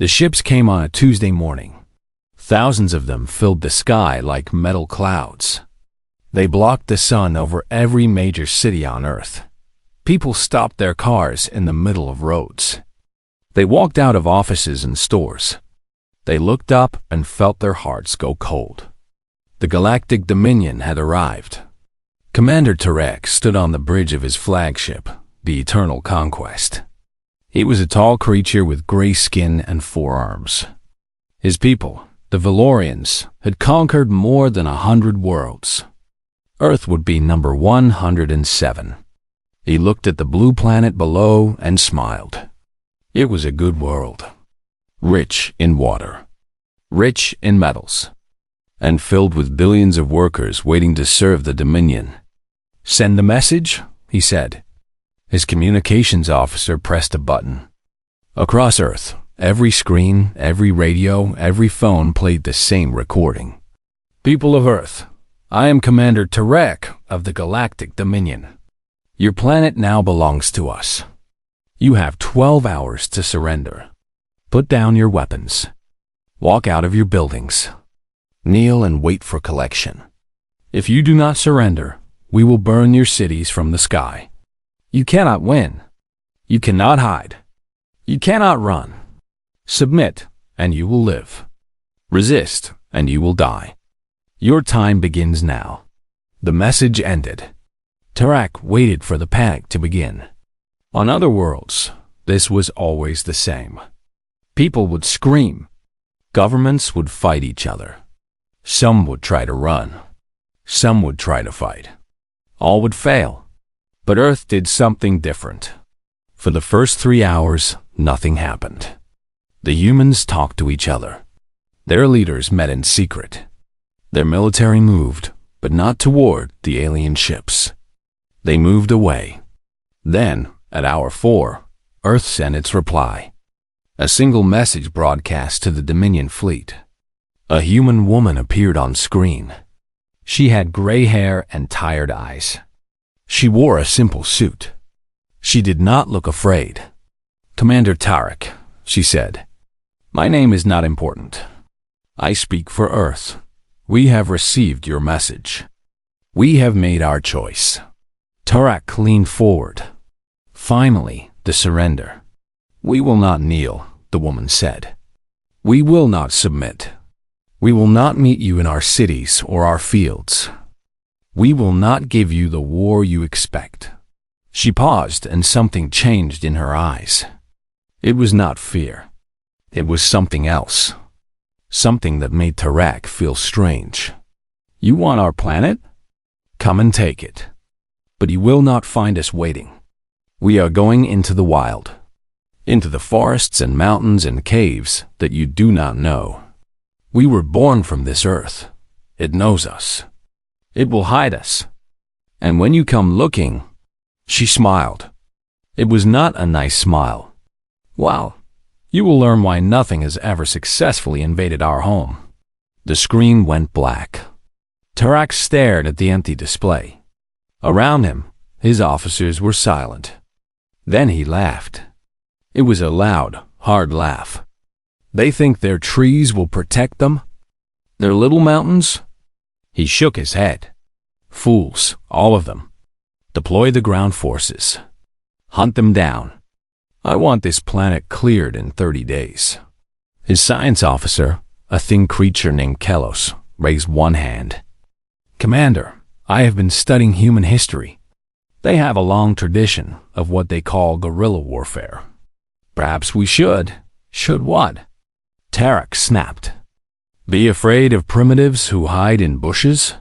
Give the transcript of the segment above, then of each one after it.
The ships came on a Tuesday morning. Thousands of them filled the sky like metal clouds. They blocked the sun over every major city on Earth. People stopped their cars in the middle of roads. They walked out of offices and stores. They looked up and felt their hearts go cold. The Galactic Dominion had arrived. Commander Tarek stood on the bridge of his flagship, the Eternal Conquest. He was a tall creature with gray skin and 4 arms. His people, the Valorians, had conquered more than 100 worlds. Earth would be number 107. He looked at the blue planet below and smiled. It was a good world, rich in water, rich in metals, and filled with billions of workers waiting to serve the Dominion. "Send the message," he said. His communications officer pressed a button. Across Earth, every screen, every radio, every phone played the same recording. "People of Earth, I am Commander Tarek of the Galactic Dominion. Your planet now belongs to us. You have 12 hours to surrender. Put down your weapons. Walk out of your buildings. Kneel and wait for collection. If you do not surrender, we will burn your cities from the sky. You cannot win. You cannot hide. You cannot run. Submit, and you will live. Resist, and you will die. Your time begins now." The message ended. Tarek waited for the panic to begin. On other worlds, this was always the same. People would scream. Governments would fight each other. Some would try to run. Some would try to fight. All would fail. But Earth did something different. For the first 3 hours, nothing happened. The humans talked to each other. Their leaders met in secret. Their military moved, but not toward the alien ships. They moved away. Then, at hour 4, Earth sent its reply. A single message broadcast to the Dominion fleet. A human woman appeared on screen. She had gray hair and tired eyes. She wore a simple suit. She did not look afraid. "Commander Tarek," she said, "my name is not important. I speak for Earth. We have received your message. We have made our choice." Tarek leaned forward. "Finally, the surrender." "We will not kneel," the woman said. "We will not submit. We will not meet you in our cities or our fields. We will not give you the war you expect." She paused and something changed in her eyes. It was not fear. It was something else. Something that made Tarek feel strange. "You want our planet? Come and take it. But you will not find us waiting. We are going into the wild. Into the forests and mountains and caves that you do not know. We were born from this Earth. It knows us. It will hide us. And when you come looking..." She smiled. It was not a nice smile. "Well, you will learn why nothing has ever successfully invaded our home." The screen went black. Tarek stared at the empty display. Around him, his officers were silent. Then he laughed. It was a loud, hard laugh. "They think their trees will protect them? Their little mountains?" He shook his head. "Fools, all of them. Deploy the ground forces. Hunt them down. I want this planet cleared in 30 days. His science officer, a thin creature named Kelos, raised one hand. "Commander, I have been studying human history. They have a long tradition of what they call guerrilla warfare. Perhaps we should." "Should what?" Tarek snapped. "Be afraid of primitives who hide in bushes?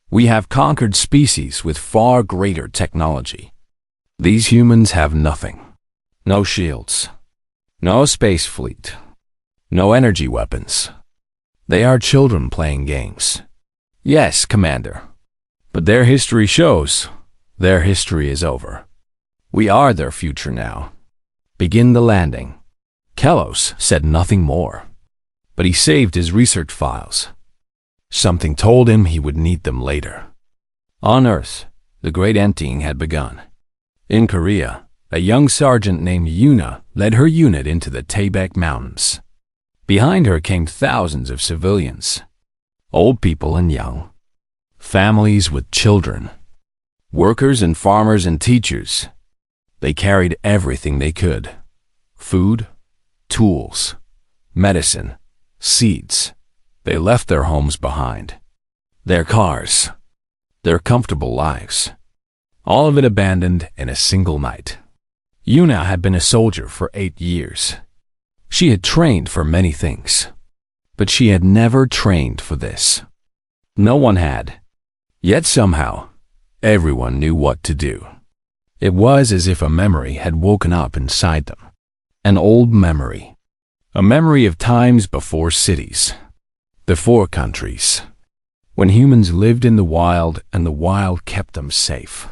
We have conquered species with far greater technology. These humans have nothing. No shields. No space fleet. No energy weapons. They are children playing games." "Yes, Commander. But their history shows their history is over. We are their future now. Begin the landing." Kelos said nothing more, but he saved his research files. Something told him he would need them later. On Earth, the great emptying had begun. In Korea, a young sergeant named Yuna led her unit into the Taebaek Mountains. Behind her came thousands of civilians, old people and young, families with children, workers and farmers and teachers. They carried everything they could: food, tools, medicine, seeds. They left their homes behind, their cars, their comfortable lives, all of it abandoned in a single night. Yuna had been a soldier for 8 years. She had trained for many things, but she had never trained for this. No one had. Yet somehow, everyone knew what to do. It was as if a memory had woken up inside them. An old memory. A memory of times before cities, before countries, when humans lived in the wild and the wild kept them safe.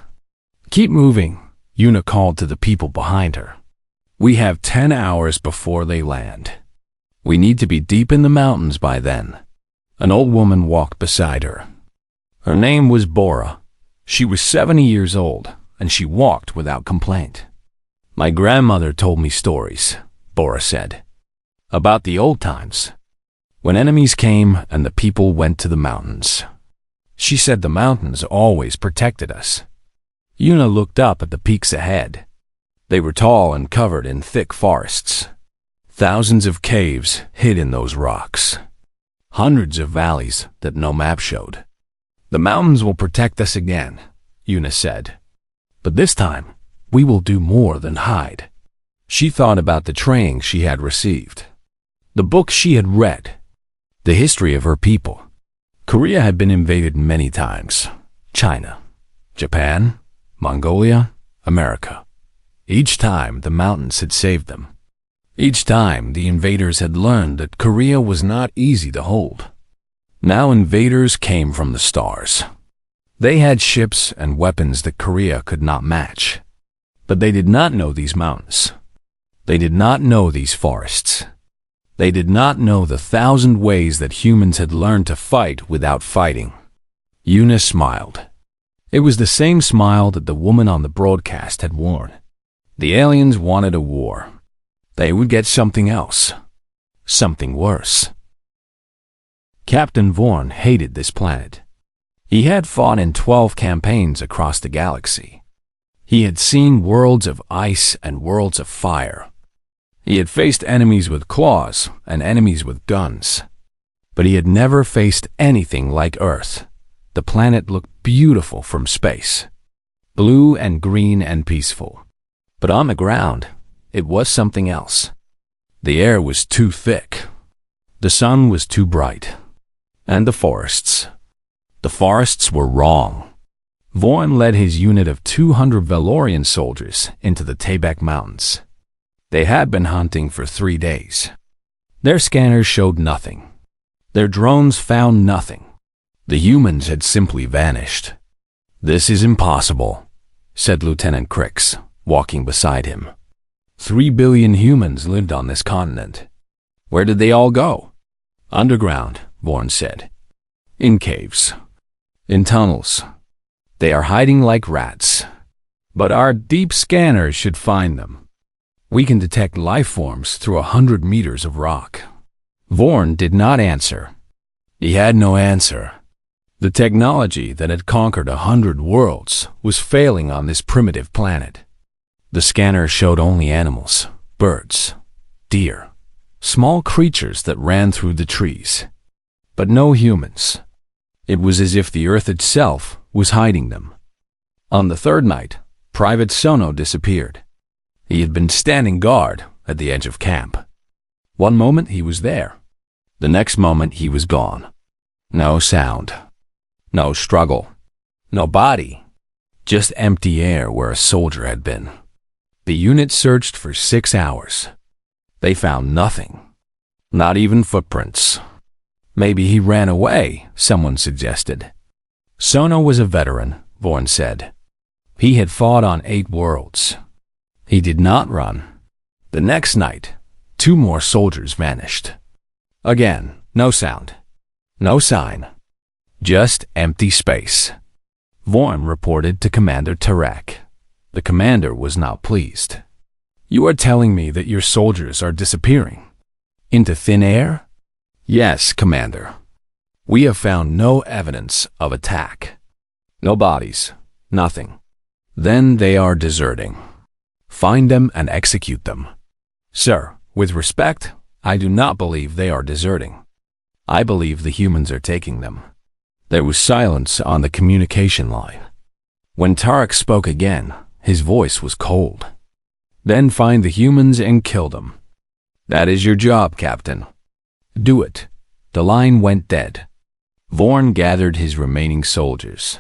"Keep moving," Yuna called to the people behind her. "We have 10 hours before they land. We need to be deep in the mountains by then." An old woman walked beside her. Her name was Bora. She was 70 years old, and she walked without complaint. "My grandmother told me stories," Bora said, "about the old times, when enemies came and the people went to the mountains. She said the mountains always protected us." Yuna looked up at the peaks ahead. They were tall and covered in thick forests. Thousands of caves hid in those rocks. Hundreds of valleys that no map showed. "The mountains will protect us again," Yuna said. "But this time, we will do more than hide." She thought about the training she had received, the books she had read, the history of her people. Korea had been invaded many times. China, Japan, Mongolia, America. Each time, the mountains had saved them. Each time, the invaders had learned that Korea was not easy to hold. Now invaders came from the stars. They had ships and weapons that Korea could not match. But they did not know these mountains. They did not know these forests. They did not know the 1,000 ways that humans had learned to fight without fighting. Yuna smiled. It was the same smile that the woman on the broadcast had worn. The aliens wanted a war. They would get something else. Something worse. Captain Vorn hated this planet. He had fought in 12 campaigns across the galaxy. He had seen worlds of ice and worlds of fire. He had faced enemies with claws and enemies with guns. But he had never faced anything like Earth. The planet looked beautiful from space. Blue and green and peaceful. But on the ground, it was something else. The air was too thick. The sun was too bright. And the forests were wrong. Vorn led his unit of 200 Valorian soldiers into the Taebaek Mountains. They had been hunting for 3 days. Their scanners showed nothing. Their drones found nothing. The humans had simply vanished. "This is impossible," said Lieutenant Crix, walking beside him. 3 billion humans lived on this continent. Where did they all go? "Underground," Vorn said. "In caves. In tunnels. They are hiding like rats. But our deep scanners should find them. We can detect life forms through 100 meters of rock." Vorn did not answer. He had no answer. The technology that had conquered 100 worlds was failing on this primitive planet. The scanner showed only animals, birds, deer, small creatures that ran through the trees. But no humans. It was as if the Earth itself was hiding them. On the third night, Private Sono disappeared. He had been standing guard at the edge of camp. One moment he was there. The next moment he was gone. No sound. No struggle. No body. Just empty air where a soldier had been. The unit searched for 6 hours. They found nothing. Not even footprints. "Maybe he ran away," someone suggested. Sono was a veteran, Vorn said. He had fought on 8 worlds. He did not run. The next night, 2 more soldiers vanished. Again, no sound. No sign. Just empty space. Vorn reported to Commander Tarek. The commander was not pleased. "You are telling me that your soldiers are disappearing?" Into thin air? Yes, Commander. We have found no evidence of attack. No bodies. Nothing. Then they are deserting. Find them and execute them. Sir, with respect, I do not believe they are deserting. I believe the humans are taking them. There was silence on the communication line. When Tarek spoke again, his voice was cold. Then find the humans and kill them. That is your job, Captain. Do it. The line went dead. Vorn gathered his remaining soldiers.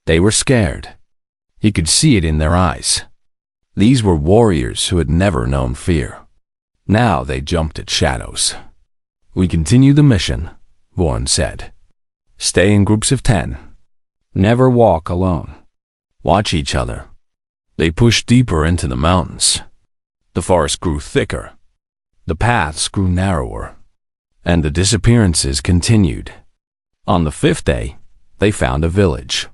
They were scared. He could see it in their eyes. These were warriors who had never known fear. Now they jumped at shadows. We continue the mission, Vorn said. Stay in groups of 10. Never walk alone. Watch each other. They pushed deeper into the mountains. The forest grew thicker. The paths grew narrower. And the disappearances continued. On the 5th day, they found a village.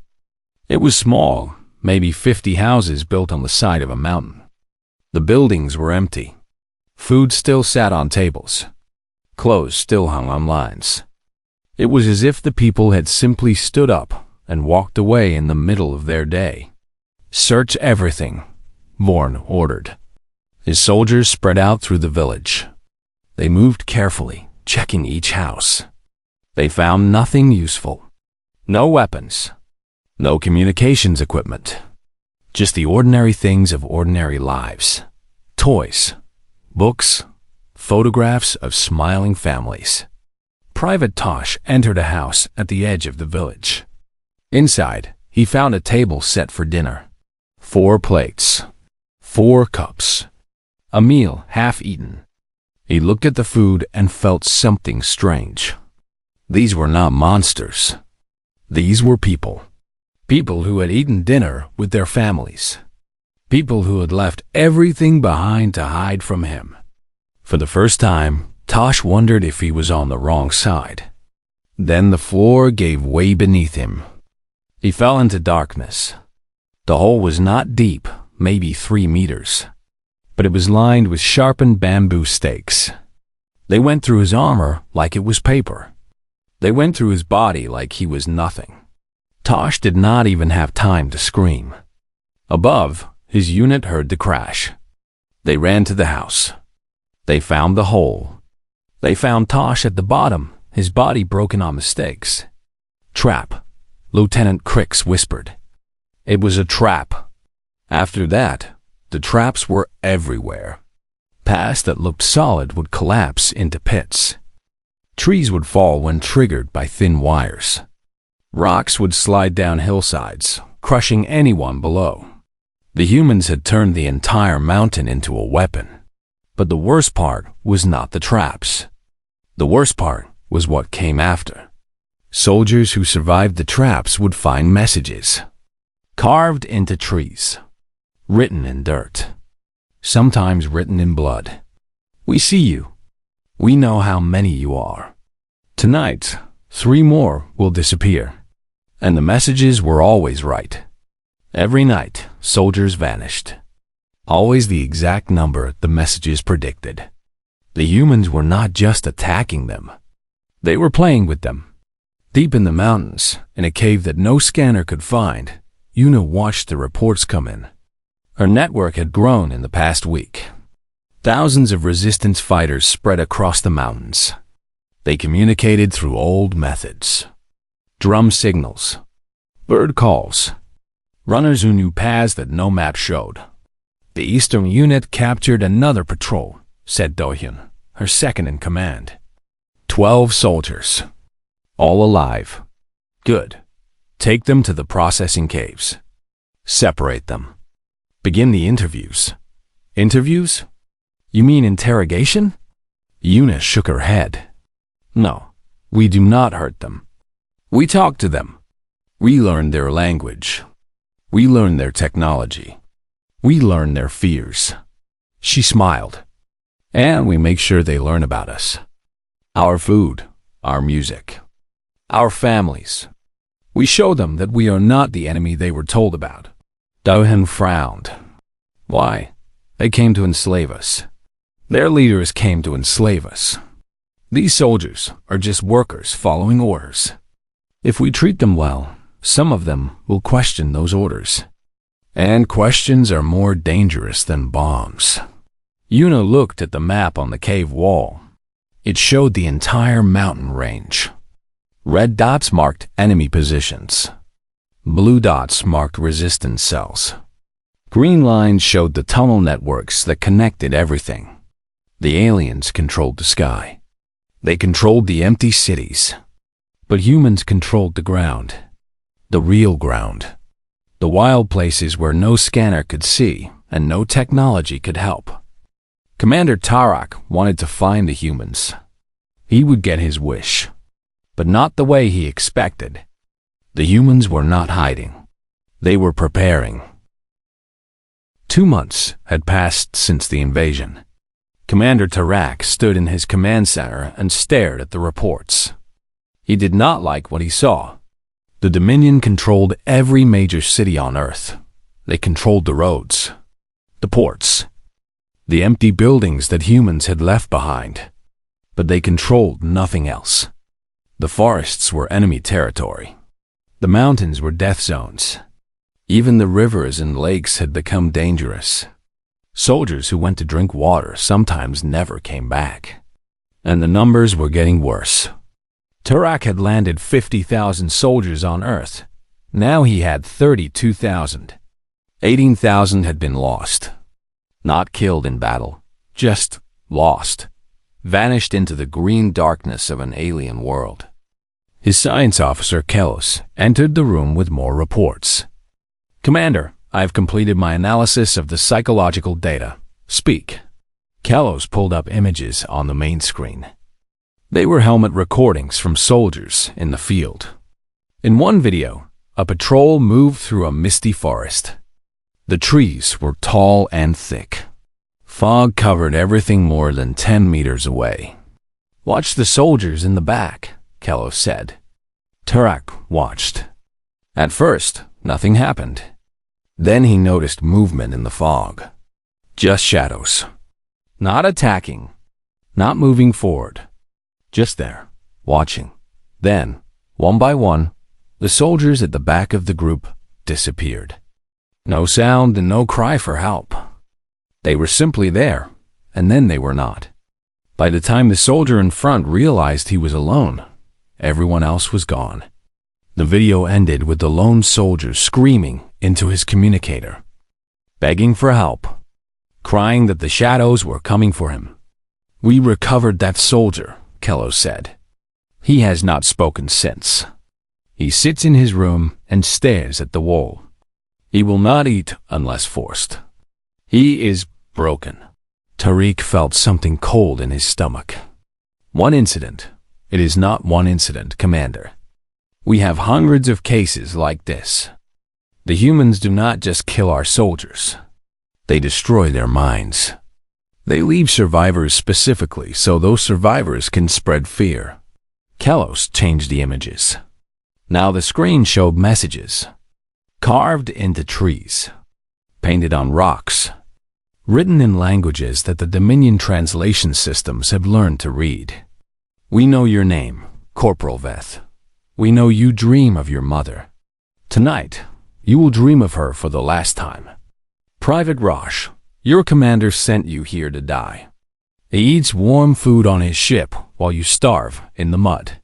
It was small, maybe 50 houses built on the side of a mountain. The buildings were empty. Food still sat on tables. Clothes still hung on lines. It was as if the people had simply stood up and walked away in the middle of their day. Search everything, Vorn ordered. His soldiers spread out through the village. They moved carefully, checking each house. They found nothing useful. No weapons. No communications equipment. Just the ordinary things of ordinary lives. Toys, books, photographs of smiling families. Private Tosh entered a house at the edge of the village. Inside, he found a table set for dinner. 4 plates. 4 cups. A meal half eaten. He looked at the food and felt something strange. These were not monsters. These were people. People who had eaten dinner with their families. People who had left everything behind to hide from him. For the first time, Tosh wondered if he was on the wrong side. Then the floor gave way beneath him. He fell into darkness. The hole was not deep, maybe 3 meters, but it was lined with sharpened bamboo stakes. They went through his armor like it was paper. They went through his body like he was nothing. Tosh did not even have time to scream. Above, his unit heard the crash. They ran to the house. They found the hole. They found Tosh at the bottom, his body broken on the stakes. Trap, Lieutenant Crix whispered. It was a trap. After that, the traps were everywhere. Paths that looked solid would collapse into pits. Trees would fall when triggered by thin wires. Rocks would slide down hillsides, crushing anyone below. The humans had turned the entire mountain into a weapon. But the worst part was not the traps. The worst part was what came after. Soldiers who survived the traps would find messages. Carved into trees. Written in dirt. Sometimes written in blood. We see you. We know how many you are. Tonight, 3 more will disappear. And the messages were always right. Every night, soldiers vanished. Always the exact number the messages predicted. The humans were not just attacking them. They were playing with them. Deep in the mountains, in a cave that no scanner could find, Una watched the reports come in. Her network had grown in the past week. Thousands of resistance fighters spread across the mountains. They communicated through old methods. Drum signals. Bird calls. Runners who knew paths that no map showed. The Eastern unit captured another patrol, said Dohyun, her second in command. 12 soldiers. All alive. Good. Take them to the processing caves. Separate them. Begin the interviews. Interviews? You mean interrogation? Una shook her head. No, we do not hurt them. We talk to them. We learn their language. We learn their technology. We learn their fears. She smiled. And we make sure they learn about us. Our food, our music, our families. We show them that we are not the enemy they were told about. Dohyun frowned. Why? They came to enslave us. Their leaders came to enslave us. These soldiers are just workers following orders. If we treat them well, some of them will question those orders. And questions are more dangerous than bombs. Yuna looked at the map on the cave wall. It showed the entire mountain range. Red dots marked enemy positions. Blue dots marked resistance cells. Green lines showed the tunnel networks that connected everything. The aliens controlled the sky. They controlled the empty cities. But humans controlled the ground. The real ground. The wild places where no scanner could see and no technology could help. Commander Tarak wanted to find the humans. He would get his wish. But not the way he expected. The humans were not hiding. They were preparing. 2 months had passed since the invasion. Commander Tarak stood in his command center and stared at the reports. He did not like what he saw. The Dominion controlled every major city on Earth. They controlled the roads, the ports, the empty buildings that humans had left behind. But they controlled nothing else. The forests were enemy territory. The mountains were death zones. Even the rivers and lakes had become dangerous. Soldiers who went to drink water sometimes never came back. And the numbers were getting worse. Tarak had landed 50,000 soldiers on Earth. Now he had 32,000. 18,000 had been lost. Not killed in battle, just lost. Vanished into the green darkness of an alien world. His science officer, Kelos, entered the room with more reports. Commander, I have completed my analysis of the psychological data. Speak. Kelos pulled up images on the main screen. They were helmet recordings from soldiers in the field. In one video, a patrol moved through a misty forest. The trees were tall and thick. Fog covered everything more than 10 meters away. Watch the soldiers in the back, Kelos said. Tarak watched. At first, nothing happened. Then he noticed movement in the fog. Just shadows. Not attacking. Not moving forward. Just there, watching. Then, one by one, the soldiers at the back of the group disappeared. No sound and no cry for help. They were simply there, and then they were not. By the time the soldier in front realized he was alone, everyone else was gone. The video ended with the lone soldier screaming into his communicator, begging for help, crying that the shadows were coming for him. We recovered that soldier, Kelos said. He has not spoken since. He sits in his room and stares at the wall. He will not eat unless forced. He is broken. Tariq felt something cold in his stomach. One incident. It is not one incident, Commander. We have hundreds of cases like this. The humans do not just kill our soldiers. They destroy their minds. They leave survivors specifically so those survivors can spread fear. Kelos changed the images. Now the screen showed messages. Carved into trees. Painted on rocks. Written in languages that the Dominion translation systems have learned to read. We know your name, Corporal Veth. We know you dream of your mother. Tonight, you will dream of her for the last time. Private Rosh, your commander sent you here to die. He eats warm food on his ship while you starve in the mud.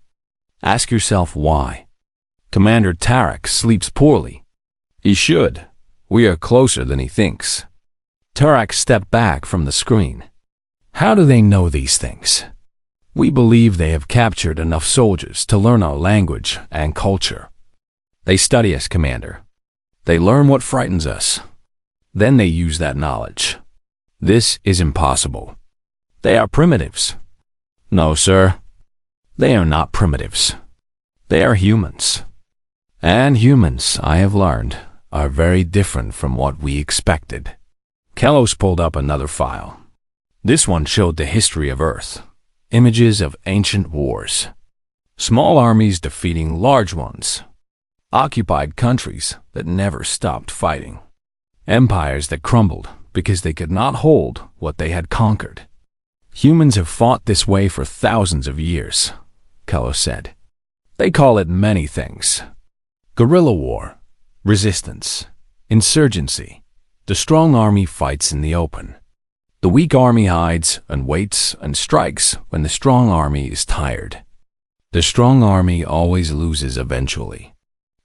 Ask yourself why. Commander Tarak sleeps poorly. He should. We are closer than he thinks. Tarak stepped back from the screen. How do they know these things? We believe they have captured enough soldiers to learn our language and culture. They study us, Commander. They learn what frightens us. Then they use that knowledge. This is impossible. They are primitives. No, sir. They are not primitives. They are humans. And humans, I have learned, are very different from what we expected. Kelos pulled up another file. This one showed the history of Earth. Images of ancient wars. Small armies defeating large ones. Occupied countries that never stopped fighting. Empires that crumbled because they could not hold what they had conquered. Humans have fought this way for thousands of years, Kello said. They call it many things. Guerrilla war, resistance, insurgency. The strong army fights in the open. The weak army hides and waits and strikes when the strong army is tired. The strong army always loses eventually,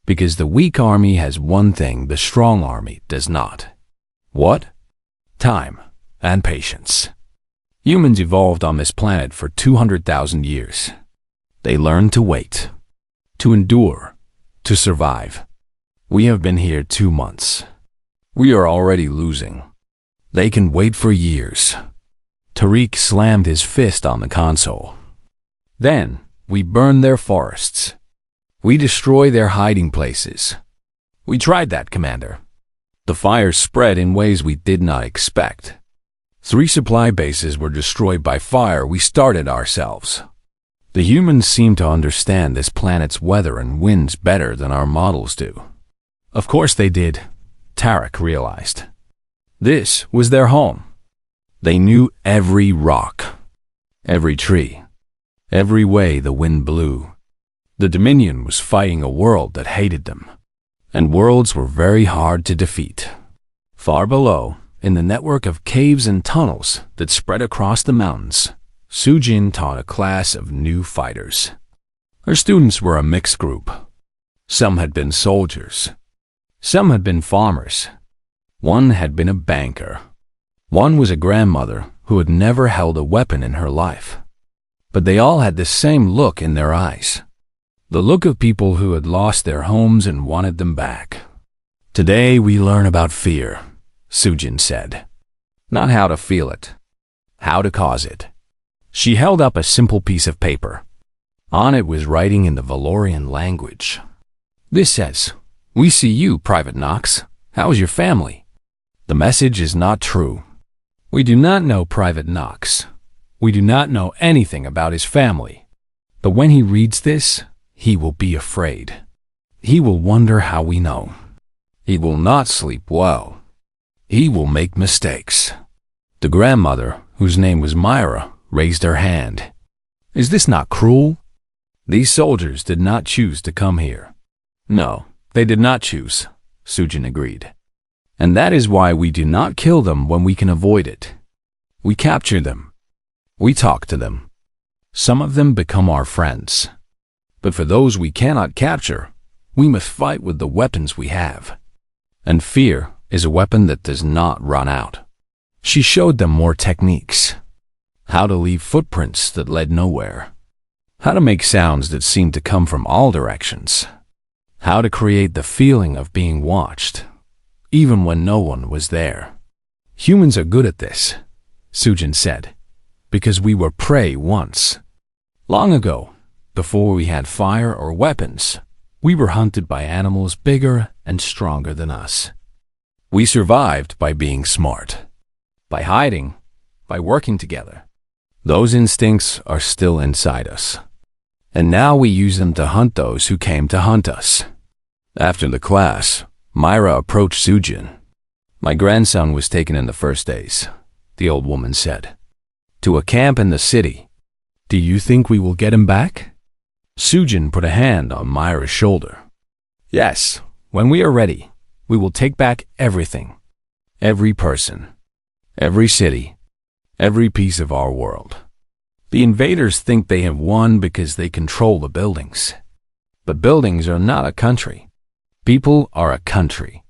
because the weak army has one thing the strong army does not. What? Time and patience. Humans evolved on this planet for 200,000 years. They learned to wait, to endure, to survive. We have been here 2 months. We are already losing. They can wait for years. Tariq slammed his fist on the console. Then, we burn their forests. We destroy their hiding places. We tried that, Commander. The fires spread in ways we did not expect. 3 supply bases were destroyed by fire we started ourselves. The humans seem to understand this planet's weather and winds better than our models do. Of course they did, Tariq realized. This was their home. They knew every rock, every tree, every way the wind blew. The Dominion was fighting a world that hated them, and worlds were very hard to defeat. Far below, in the network of caves and tunnels that spread across the mountains, Sujin taught a class of new fighters. Her students were a mixed group. Some had been soldiers. Some had been farmers. One had been a banker. One was a grandmother who had never held a weapon in her life. But they all had the same look in their eyes. The look of people who had lost their homes and wanted them back. Today we learn about fear, Sujin said. Not how to feel it, how to cause it. She held up a simple piece of paper. On it was writing in the Valorian language. This says, "We see you, Private Knox. How is your family?" The message is not true. We do not know Private Knox. We do not know anything about his family. But when he reads this, he will be afraid. He will wonder how we know. He will not sleep well. He will make mistakes. The grandmother, whose name was Myra, raised her hand. Is this not cruel? These soldiers did not choose to come here. No, they did not choose, Sujin agreed. And that is why we do not kill them when we can avoid it. We capture them. We talk to them. Some of them become our friends. But for those we cannot capture, we must fight with the weapons we have. And fear is a weapon that does not run out. She showed them more techniques. How to leave footprints that led nowhere. How to make sounds that seemed to come from all directions. How to create the feeling of being watched, even when no one was there. Humans are good at this, Sujin said, because we were prey once. Long ago, before we had fire or weapons, we were hunted by animals bigger and stronger than us. We survived by being smart, by hiding, by working together. Those instincts are still inside us. And now we use them to hunt those who came to hunt us. After the class, Myra approached Sujin. My grandson was taken in the first days, the old woman said, to a camp in the city. Do you think we will get him back? Sujin put a hand on Myra's shoulder. Yes, when we are ready, we will take back everything. Every person, every city, every piece of our world. The invaders think they have won because they control the buildings. But buildings are not a country. People are a country.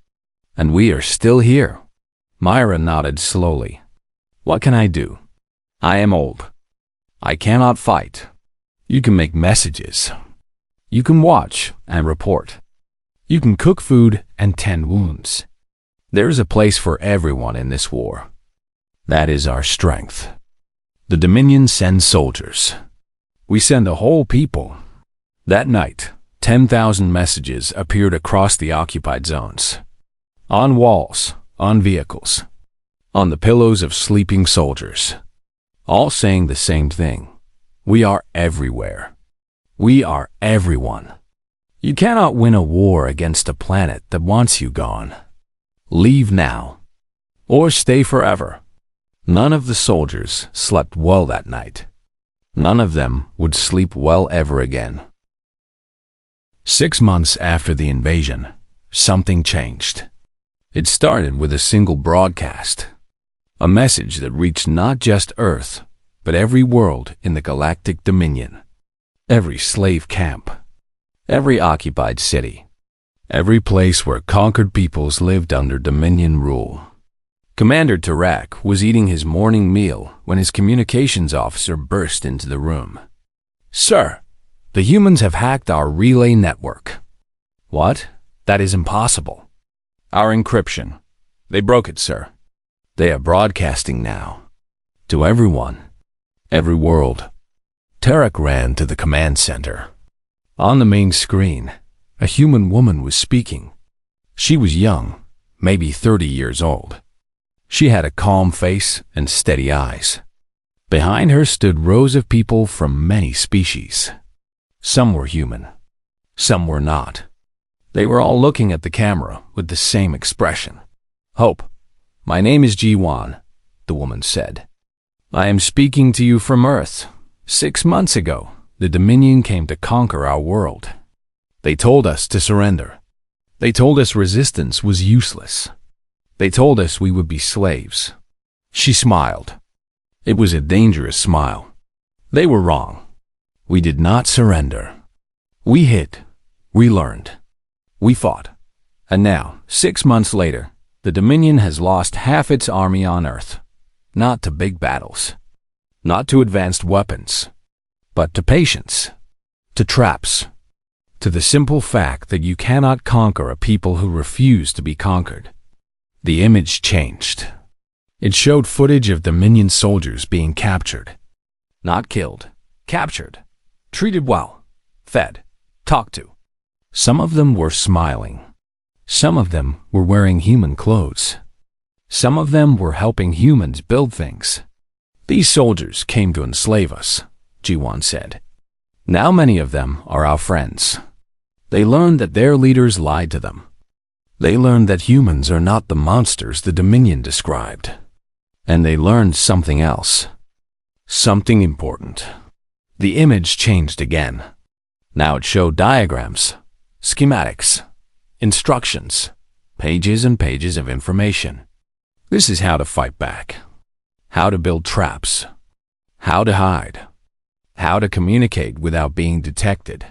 And we are still here. Myra nodded slowly. What can I do? I am old. I cannot fight. You can make messages. You can watch and report. You can cook food and tend wounds. There is a place for everyone in this war. That is our strength. The Dominion sends soldiers. We send a whole people. That night, 10,000 messages appeared across the occupied zones. On walls, on vehicles, on the pillows of sleeping soldiers. All saying the same thing. We are everywhere. We are everyone. You cannot win a war against a planet that wants you gone. Leave now, or stay forever. None of the soldiers slept well that night. None of them would sleep well ever again. 6 months after the invasion, something changed. It started with a single broadcast, a message that reached not just Earth, but every world in the Galactic Dominion, every slave camp, every occupied city, every place where conquered peoples lived under Dominion rule. Commander Tarak was eating his morning meal when his communications officer burst into the room. "Sir, the humans have hacked our relay network." "What? That is impossible." "Our encryption. They broke it, sir. They are broadcasting now. To everyone. Every world." Tarak ran to the command center. On the main screen, a human woman was speaking. She was young, maybe 30 years old. She had a calm face and steady eyes. Behind her stood rows of people from many species. Some were human. Some were not. They were all looking at the camera with the same expression. "Hope, my name is Ji-Wan," the woman said. "I am speaking to you from Earth. 6 months ago, the Dominion came to conquer our world. They told us to surrender. They told us resistance was useless. They told us we would be slaves." She smiled. It was a dangerous smile. They were wrong. We did not surrender. We hid. We learned. We fought. And now, 6 months later, the Dominion has lost half its army on Earth. Not to big battles. Not to advanced weapons. But to patience. To traps. To the simple fact that you cannot conquer a people who refuse to be conquered. The image changed. It showed footage of Dominion soldiers being captured. Not killed. Captured. Treated well. Fed. Talked to. Some of them were smiling. Some of them were wearing human clothes. Some of them were helping humans build things. "These soldiers came to enslave us," Ji-Wan said. "Now many of them are our friends. They learned that their leaders lied to them. They learned that humans are not the monsters the Dominion described. And they learned something else. Something important." The image changed again. Now it showed diagrams, schematics, instructions, pages and pages of information. This is how to fight back. How to build traps. How to hide. How to communicate without being detected.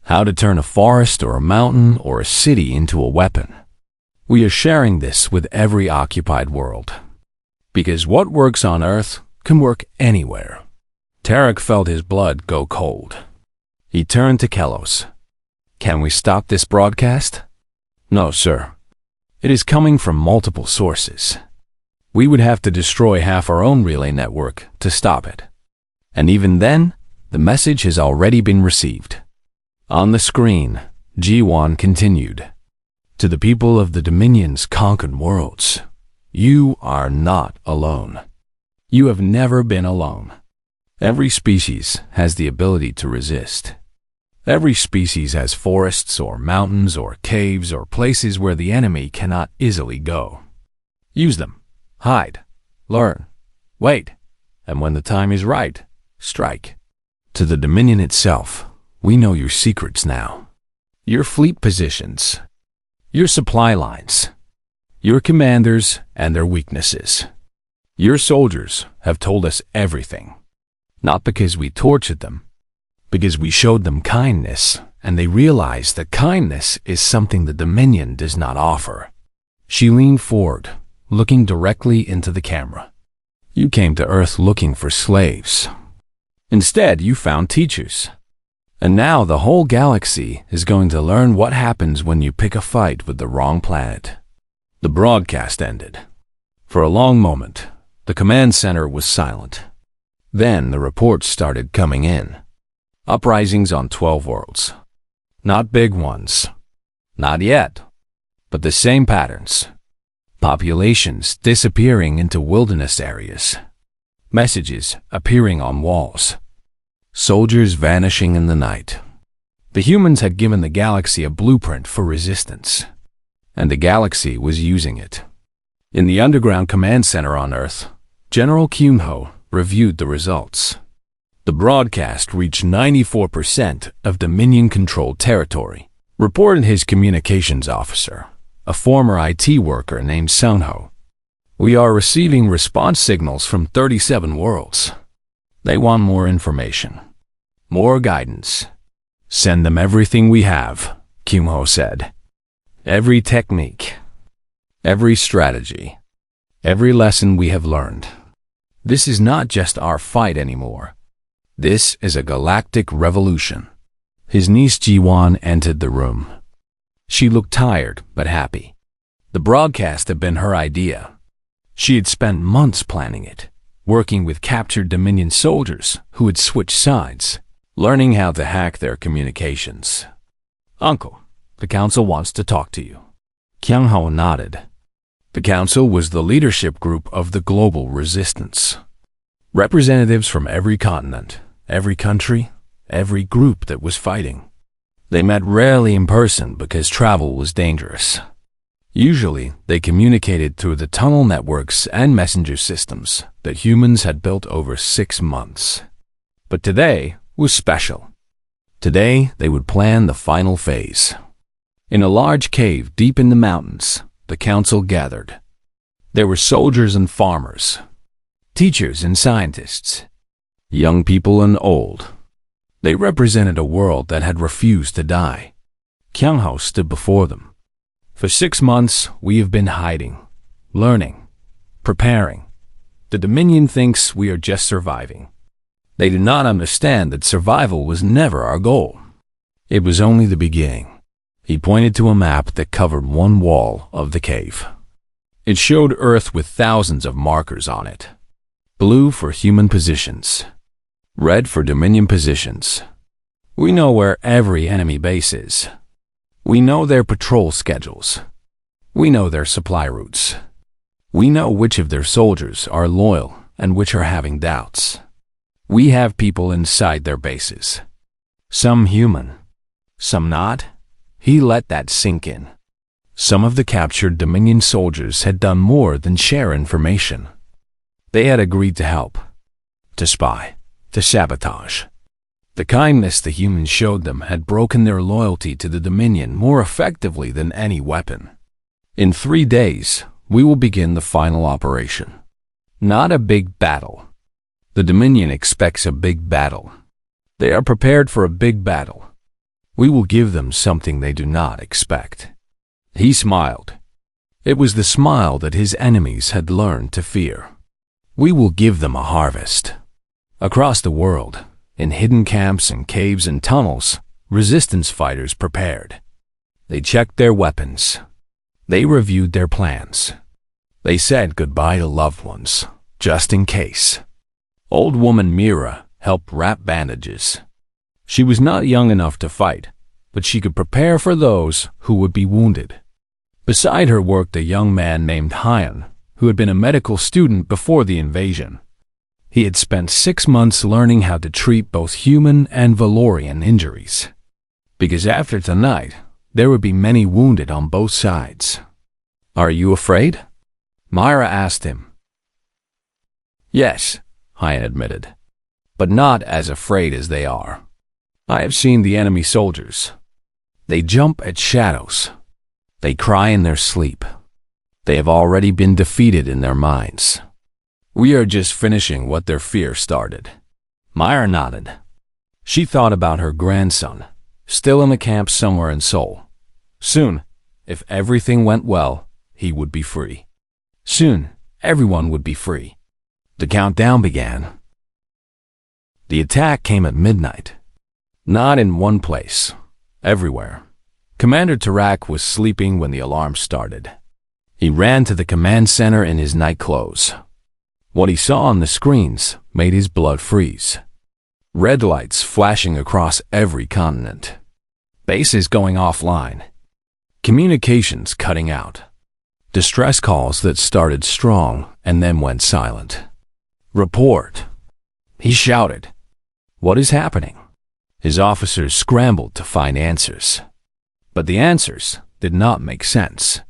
How to turn a forest or a mountain or a city into a weapon. We are sharing this with every occupied world. Because what works on Earth can work anywhere. Tarak felt his blood go cold. He turned to Kelos. "Can we stop this broadcast?" "No, sir. It is coming from multiple sources. We would have to destroy half our own relay network to stop it. And even then, the message has already been received." On the screen, Ji-Wan continued. "To the people of the Dominion's conquered worlds, you are not alone. You have never been alone. Every species has the ability to resist. Every species has forests or mountains or caves or places where the enemy cannot easily go. Use them. Hide. Learn. Wait. And when the time is right, strike. To the Dominion itself, we know your secrets now. Your fleet positions. Your supply lines. Your commanders and their weaknesses. Your soldiers have told us everything. Not because we tortured them, because we showed them kindness, and they realized that kindness is something the Dominion does not offer." She leaned forward, looking directly into the camera. "You came to Earth looking for slaves. Instead, you found teachers. And now the whole galaxy is going to learn what happens when you pick a fight with the wrong planet." The broadcast ended. For a long moment, the command center was silent. Then the reports started coming in. Uprisings on 12 worlds. Not big ones. Not yet. But the same patterns. Populations disappearing into wilderness areas. Messages appearing on walls. Soldiers vanishing in the night. The humans had given the galaxy a blueprint for resistance. And the galaxy was using it. In the underground command center on Earth, General Kyung-ho reviewed the results. The broadcast reached 94% of Dominion-controlled territory, reported his communications officer, a former IT worker named Sung-ho. We are receiving response signals from 37 worlds. They want more information, more guidance. Send them everything we have, Kyung-ho said. Every technique, every strategy, every lesson we have learned. This is not just our fight anymore. This is a galactic revolution. His niece Ji-won entered the room. She looked tired but happy. The broadcast had been her idea. She had spent months planning it, working with captured Dominion soldiers who had switched sides, learning how to hack their communications. Uncle, the council wants to talk to you. Kyung-ho nodded. The council was the leadership group of the global resistance. Representatives from every continent, every country, every group that was fighting. They met rarely in person because travel was dangerous. Usually, they communicated through the tunnel networks and messenger systems that humans had built over 6 months. But today was special. Today, they would plan the final phase. In a large cave deep in the mountains, the council gathered. There were soldiers and farmers, teachers and scientists, young people and old. They represented a world that had refused to die. Kyung-ho stood before them. For 6 months, we have been hiding, learning, preparing. The Dominion thinks we are just surviving. They do not understand that survival was never our goal. It was only the beginning. He pointed to a map that covered one wall of the cave. It showed Earth with thousands of markers on it. Blue for human positions, red for Dominion positions. We know where every enemy base is. We know their patrol schedules. We know their supply routes. We know which of their soldiers are loyal and which are having doubts. We have people inside their bases. Some human, some not. He let that sink in. Some of the captured Dominion soldiers had done more than share information. They had agreed to help, to spy, to sabotage. The kindness the humans showed them had broken their loyalty to the Dominion more effectively than any weapon. In 3 days, we will begin the final operation. Not a big battle. The Dominion expects a big battle. They are prepared for a big battle. We will give them something they do not expect. He smiled. It was the smile that his enemies had learned to fear. We will give them a harvest. Across the world, in hidden camps and caves and tunnels, resistance fighters prepared. They checked their weapons. They reviewed their plans. They said goodbye to loved ones, just in case. Old woman Mira helped wrap bandages. She was not young enough to fight, but she could prepare for those who would be wounded. Beside her worked a young man named Hyun, who had been a medical student before the invasion. He had spent 6 months learning how to treat both human and Valorian injuries. Because after tonight, there would be many wounded on both sides. Are you afraid? Myra asked him. Yes, Hyun admitted, but not as afraid as they are. I have seen the enemy soldiers. They jump at shadows. They cry in their sleep. They have already been defeated in their minds. We are just finishing what their fear started. Myra nodded. She thought about her grandson, still in the camp somewhere in Seoul. Soon, if everything went well, he would be free. Soon, everyone would be free. The countdown began. The attack came at midnight. Not in one place, everywhere. Commander Tarak was sleeping when the alarm started. He ran to the command center in his night clothes. What he saw on the screens made his blood freeze. Red lights flashing across every continent. Bases going offline. Communications cutting out. Distress calls that started strong and then went silent. Report. He shouted. What is happening? His officers scrambled to find answers. But the answers did not make sense.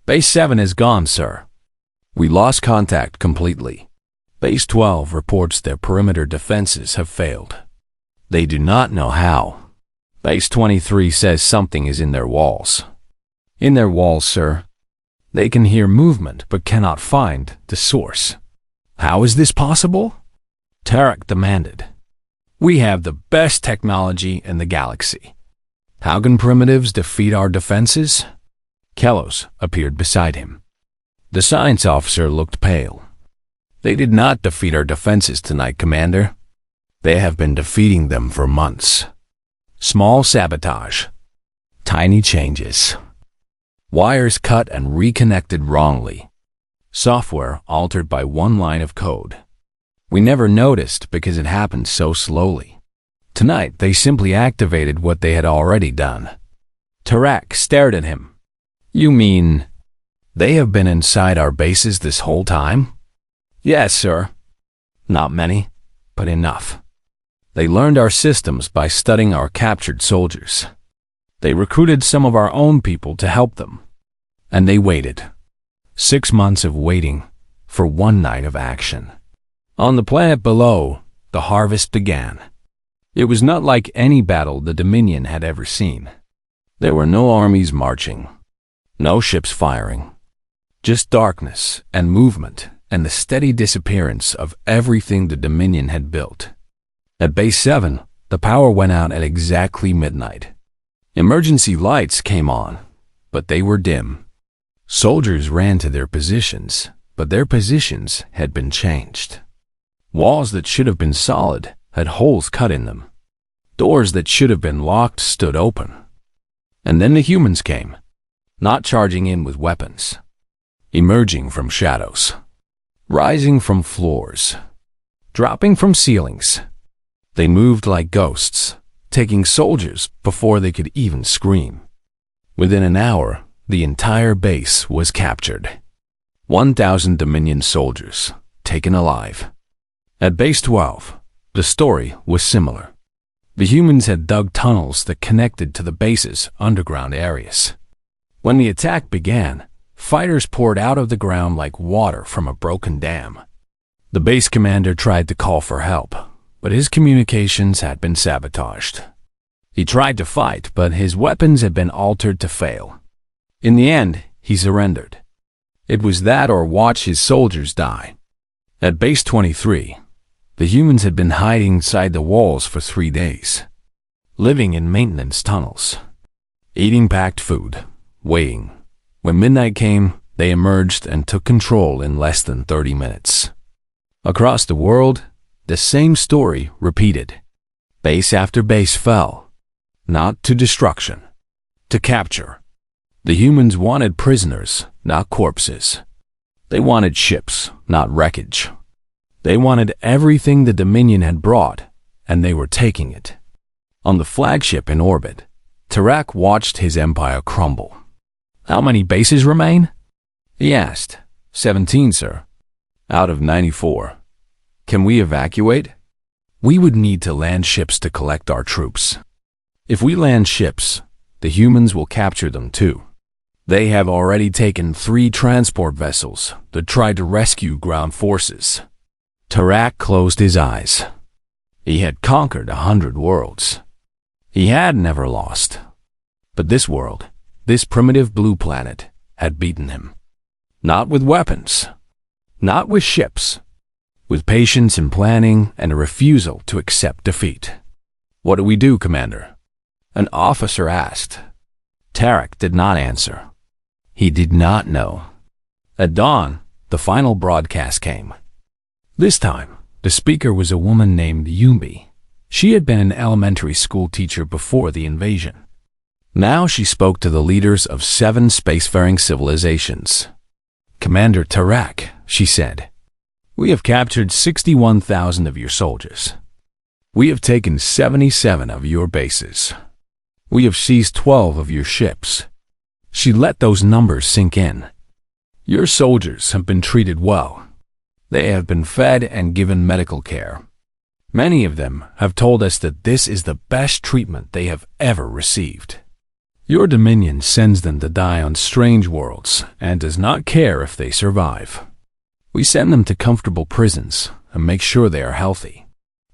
Base 7 is gone, sir. We lost contact completely. Base 12 reports their perimeter defenses have failed. They do not know how. Base 23 says something is in their walls. In their walls, sir. They can hear movement but cannot find the source. How is this possible? Tarak demanded. We have the best technology in the galaxy. How can primitives defeat our defenses? Kelos appeared beside him. The science officer looked pale. They did not defeat our defenses tonight, Commander. They have been defeating them for months. Small sabotage. Tiny changes. Wires cut and reconnected wrongly. Software altered by one line of code. We never noticed because it happened so slowly. Tonight, they simply activated what they had already done. Tarak stared at him. You mean they have been inside our bases this whole time? Yes, sir. Not many, but enough. They learned our systems by studying our captured soldiers. They recruited some of our own people to help them. And they waited. 6 months of waiting for one night of action. On the planet below, the harvest began. It was not like any battle the Dominion had ever seen. There were no armies marching, no ships firing, just darkness and movement and the steady disappearance of everything the Dominion had built. At Base 7, the power went out at exactly midnight. Emergency lights came on, but they were dim. Soldiers ran to their positions, but their positions had been changed. Walls that should have been solid had holes cut in them. Doors that should have been locked stood open. And then the humans came, not charging in with weapons, emerging from shadows, rising from floors, dropping from ceilings. They moved like ghosts, taking soldiers before they could even scream. Within an hour, the entire base was captured. 1,000 Dominion soldiers taken alive. At Base 12, the story was similar. The humans had dug tunnels that connected to the base's underground areas. When the attack began, fighters poured out of the ground like water from a broken dam. The base commander tried to call for help, but his communications had been sabotaged. He tried to fight, but his weapons had been altered to fail. In the end, he surrendered. It was that or watch his soldiers die. At Base 23, the humans had been hiding inside the walls for 3 days, living in maintenance tunnels, eating packed food, waiting. When midnight came, they emerged and took control in less than 30 minutes. Across the world, the same story repeated. Base after base fell, not to destruction, to capture. The humans wanted prisoners, not corpses. They wanted ships, not wreckage. They wanted everything the Dominion had brought, and they were taking it. On the flagship in orbit, Tarak watched his empire crumble. How many bases remain? He asked. 17, sir. Out of 94. Can we evacuate? We would need to land ships to collect our troops. If we land ships, the humans will capture them too. They have already taken 3 transport vessels that tried to rescue ground forces. Tarak closed his eyes. He had conquered 100 worlds. He had never lost. But this world, this primitive blue planet, had beaten him. Not with weapons, not with ships, with patience and planning and a refusal to accept defeat. What do we do, Commander? An officer asked. Tarak did not answer. He did not know. At dawn, the final broadcast came. This time, the speaker was a woman named Yumi. She had been an elementary school teacher before the invasion. Now she spoke to the leaders of 7 spacefaring civilizations. Commander Tarak, she said, we have captured 61,000 of your soldiers. We have taken 77 of your bases. We have seized 12 of your ships. She let those numbers sink in. Your soldiers have been treated well. They have been fed and given medical care. Many of them have told us that this is the best treatment they have ever received. Your Dominion sends them to die on strange worlds and does not care if they survive. We send them to comfortable prisons and make sure they are healthy.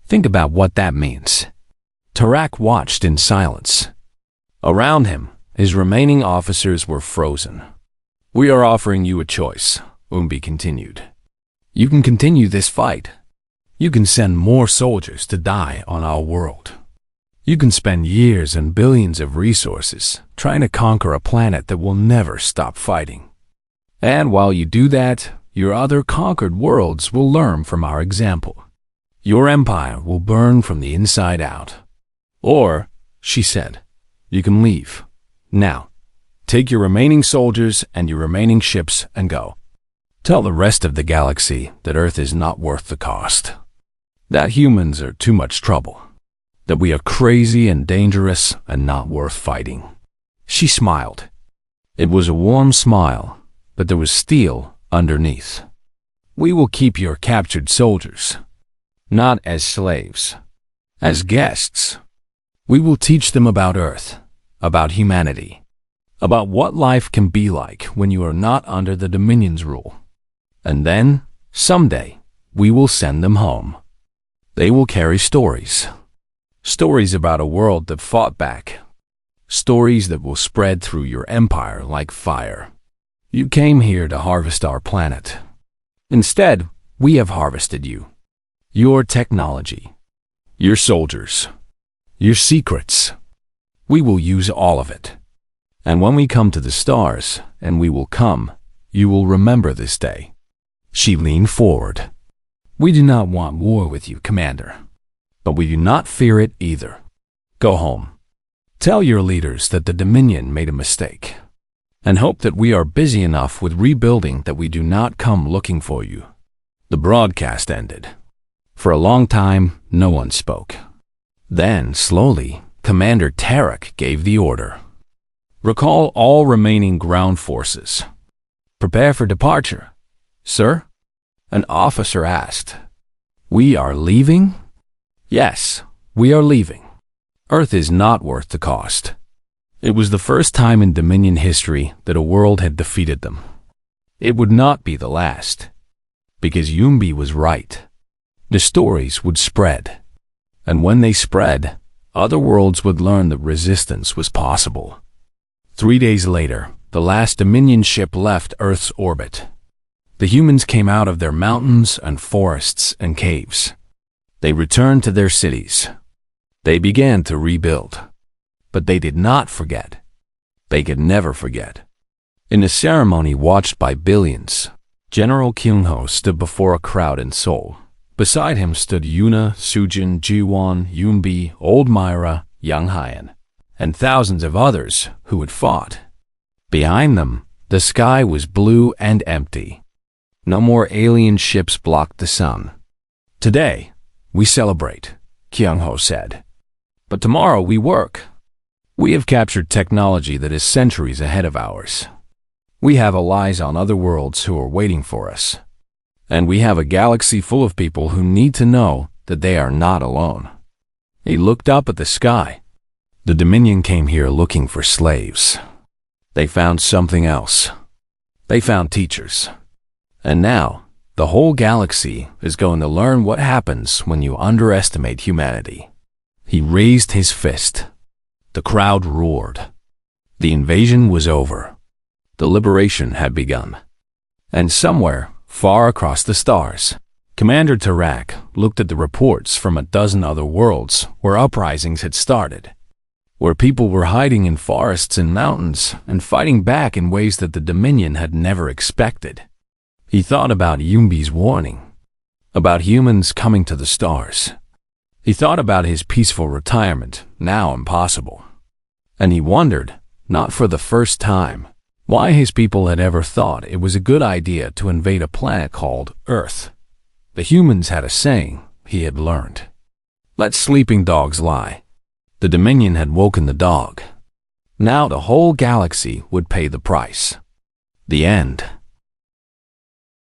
Think about what that means. Tarak watched in silence. Around him, his remaining officers were frozen. We are offering you a choice, Umbi continued. You can continue this fight. You can send more soldiers to die on our world. You can spend years and billions of resources trying to conquer a planet that will never stop fighting. And while you do that, your other conquered worlds will learn from our example. Your empire will burn from the inside out. Or, she said, you can leave. Now, take your remaining soldiers and your remaining ships and go. Tell the rest of the galaxy that Earth is not worth the cost. That humans are too much trouble. That we are crazy and dangerous and not worth fighting. She smiled. It was a warm smile, but there was steel underneath. We will keep your captured soldiers, not as slaves, as guests. We will teach them about Earth, about humanity, about what life can be like when you are not under the Dominion's rule. And then, someday, we will send them home. They will carry stories. Stories about a world that fought back. Stories that will spread through your empire like fire. You came here to harvest our planet. Instead, we have harvested you. Your technology. Your soldiers. Your secrets. We will use all of it. And when we come to the stars, and we will come, you will remember this day. She leaned forward. We do not want war with you, Commander. But we do not fear it either. Go home. Tell your leaders that the Dominion made a mistake. And hope that we are busy enough with rebuilding that we do not come looking for you. The broadcast ended. For a long time, no one spoke. Then, slowly, Commander Tarak gave the order. Recall all remaining ground forces. Prepare for departure. Sir? An officer asked. We are leaving? Yes, we are leaving. Earth is not worth the cost. It was the first time in Dominion history that a world had defeated them. It would not be the last. Because Yumbi was right. The stories would spread. And when they spread, other worlds would learn that resistance was possible. 3 days later, the last Dominion ship left Earth's orbit. The humans came out of their mountains and forests and caves. They returned to their cities. They began to rebuild. But they did not forget. They could never forget. In a ceremony watched by billions, General Kyung-ho stood before a crowd in Seoul. Beside him stood Yuna, Sujin, Jiwon, Yoonbi, Old Myra, Young Hyan, and thousands of others who had fought. Behind them, the sky was blue and empty. No more alien ships blocked the sun. Today, we celebrate, Kyung-ho said. But tomorrow we work. We have captured technology that is centuries ahead of ours. We have allies on other worlds who are waiting for us. And we have a galaxy full of people who need to know that they are not alone. He looked up at the sky. The Dominion came here looking for slaves. They found something else. They found teachers. And now, the whole galaxy is going to learn what happens when you underestimate humanity. He raised his fist. The crowd roared. The invasion was over. The liberation had begun. And somewhere, far across the stars, Commander Tarak looked at the reports from a dozen other worlds where uprisings had started, where people were hiding in forests and mountains and fighting back in ways that the Dominion had never expected. He thought about Yumbi's warning, about humans coming to the stars. He thought about his peaceful retirement, now impossible. And he wondered, not for the first time, why his people had ever thought it was a good idea to invade a planet called Earth. The humans had a saying he had learned. Let sleeping dogs lie. The Dominion had woken the dog. Now the whole galaxy would pay the price. The end.